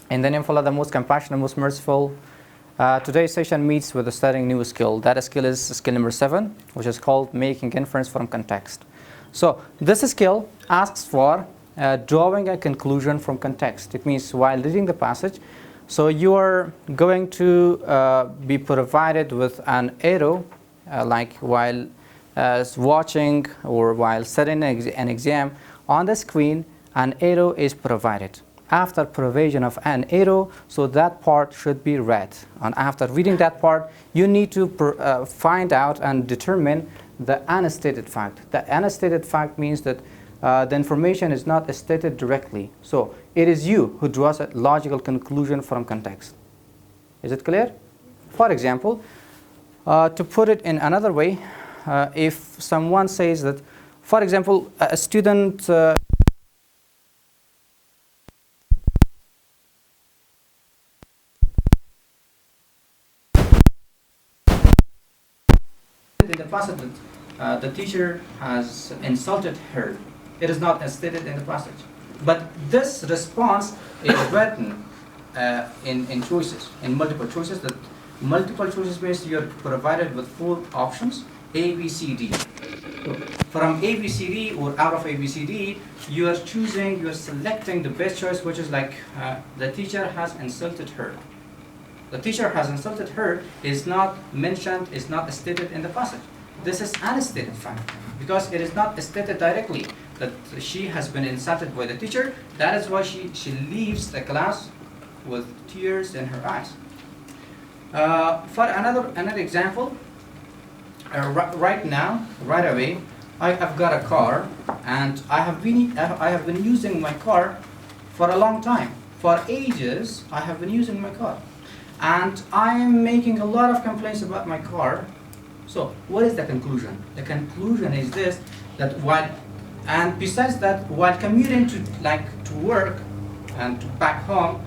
In the name of Allah, the most compassionate, most merciful. Today's session meets with a studying new skill. That skill is skill number 7, which is called making inference from context. So this skill asks for drawing a conclusion from context. It means while reading the passage, so you are going to be provided with an arrow, like while watching or while studying an exam on the screen, an arrow is provided. After provision of an arrow, so that part should be read. And after reading that part, you need to find out and determine the unstated fact. The unstated fact means that the information is not stated directly. So it is you who draws a logical conclusion from context. Is it clear? For example, to put it in another way, if someone says that, for example, a student in the passage that the teacher has insulted her. It is not stated in the passage. But this response is written in choices, in multiple choices. That multiple choices means you are provided with 4 options, A, B, C, D. So from A, B, C, D or out of A, B, C, D, you are choosing, you are selecting the best choice, which is like the teacher has insulted her. The teacher has insulted her is not mentioned, is not stated in the passage. This is unstated fact because it is not stated directly that she has been insulted by the teacher. That is why she leaves the class with tears in her eyes. For another example, right now, right away, I've got a car and I have been using my car for a long time. For ages, I have been using my car. And I am making a lot of complaints about my car. So what is the conclusion? The conclusion is this, that and besides that, while commuting to work and to back home,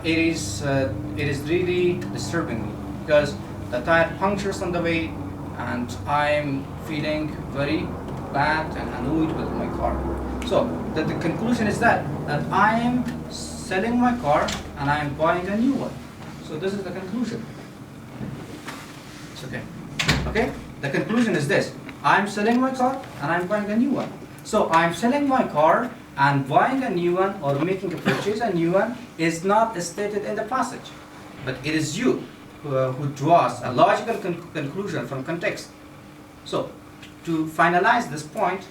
it is really disturbing me because the tire punctures on the way and I'm feeling very bad and annoyed with my car. So the conclusion is that I am selling my car and I am buying a new one. So this is the conclusion. It's okay. Okay? The conclusion is this. I'm selling my car and I'm buying a new one. So I'm selling my car and buying a new one or making a purchase a new one is not stated in the passage. But it is you who draws a logical conclusion from context. So to finalize this point,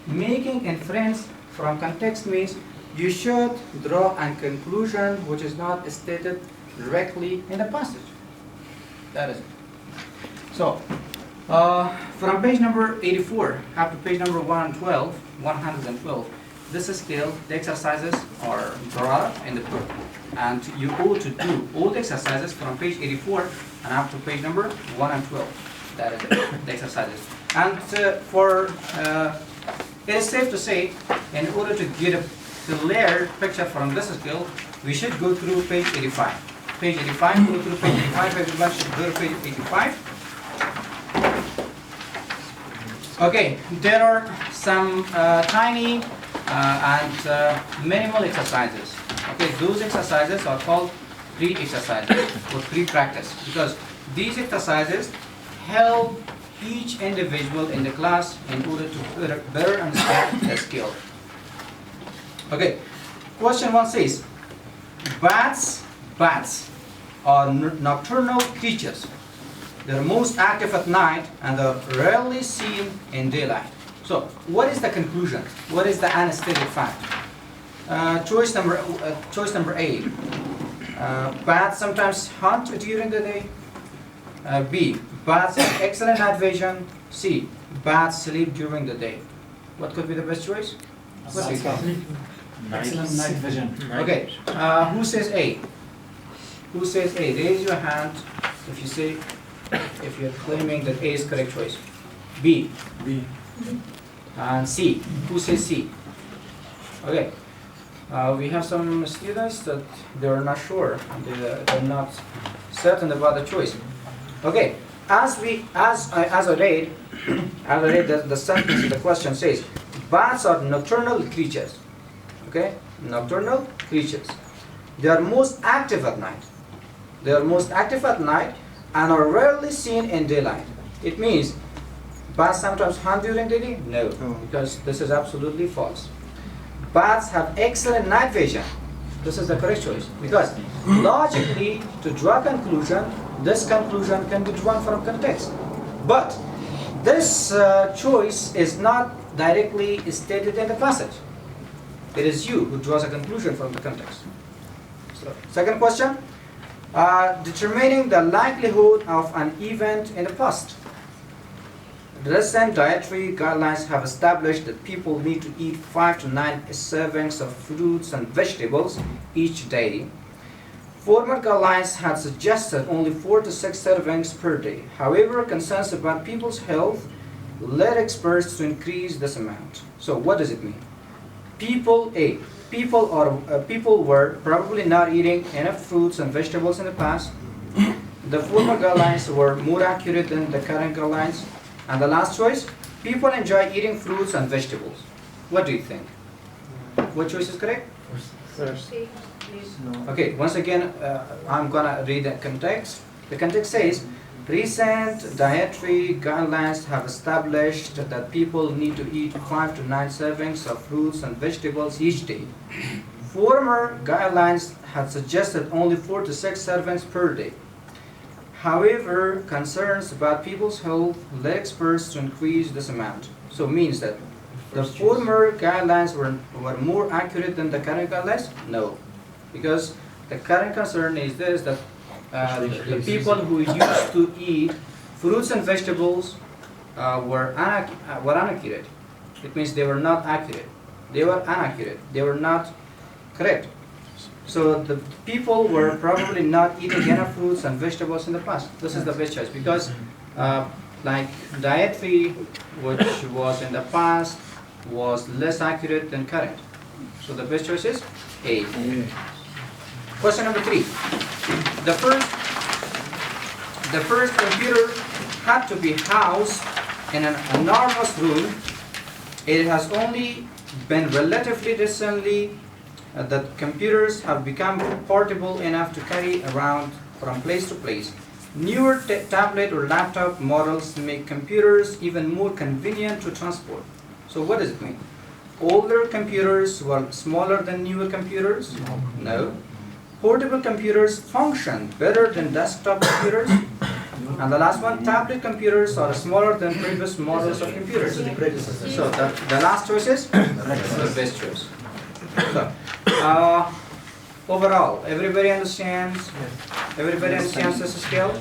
making inference from context means you should draw a conclusion which is not stated directly in the passage. That is it. So, from page number 84 up to page number 112, this is still the exercises are brought up in the book. And you ought to do all the exercises from page 84 and up to page number 112. That is it, the exercises. And it is safe to say, in order to get a clear picture from this skill, we should go through page 85. Page 85, go through page 85, everyone should go to page 85. Okay, there are some tiny and minimal exercises. Okay, those exercises are called pre-exercises or pre-practice because these exercises help each individual in the class in order to better understand the skill. Okay, question 1 says, Bats are nocturnal creatures. They are most active at night and are rarely seen in daylight. So, what is the conclusion? What is the unstated fact? Choice number A. Bats sometimes hunt during the day. B. Bats have excellent night vision. C. Bats sleep during the day. What could be the best choice? What do you think? Excellent night vision. Okay, who says A? Who says A? Raise your hand if you're claiming that A is correct choice. B. B. And C. Who says C? Okay. We have some students that they're not sure. They're not certain about the choice. Okay. As I read, the sentence of the question says, bats are nocturnal creatures. Okay, nocturnal creatures. They are most active at night. They are most active at night and are rarely seen in daylight. It means bats sometimes hunt during the day? No, because this is absolutely false. Bats have excellent night vision. This is the correct choice. Because logically, to draw a conclusion, this conclusion can be drawn from context. But this choice is not directly stated in the passage. It is you who draws a conclusion from the context. So, second question, determining the likelihood of an event in the past. Recent dietary guidelines have established that people need to eat 5 to 9 servings of fruits and vegetables each day. Former guidelines had suggested only 4 to 6 servings per day. However, concerns about people's health led experts to increase this amount. So what does it mean? People were probably not eating enough fruits and vegetables in the past. The former guidelines were more accurate than the current guidelines. And the last choice, people enjoy eating fruits and vegetables. What do you think? What choice is correct? First. Okay, once again, I'm gonna read the context. The context says, recent dietary guidelines have established that people need to eat 5 to 9 servings of fruits and vegetables each day. Former guidelines had suggested only 4 to 6 servings per day. However, concerns about people's health led experts to increase this amount. So it means that the former guidelines were more accurate than the current guidelines? No. Because the current concern is this, that the people who used to eat fruits and vegetables were inaccurate. It means they were not accurate. They were inaccurate. They were not correct. So the people were probably not eating enough fruits and vegetables in the past. This is the best choice because like dietary, which was in the past, was less accurate than current. So the best choice is A. Question number 3. The first computer had to be housed in an enormous room. It has only been relatively recently that computers have become portable enough to carry around from place to place. Newer tablet or laptop models make computers even more convenient to transport. So what does it mean? Older computers were smaller than newer computers? No. Portable computers function better than desktop computers? And the last one, tablet computers are smaller than previous models of computers. So the last choice is the best choice. So, overall, everybody understands? Everybody understands this scale?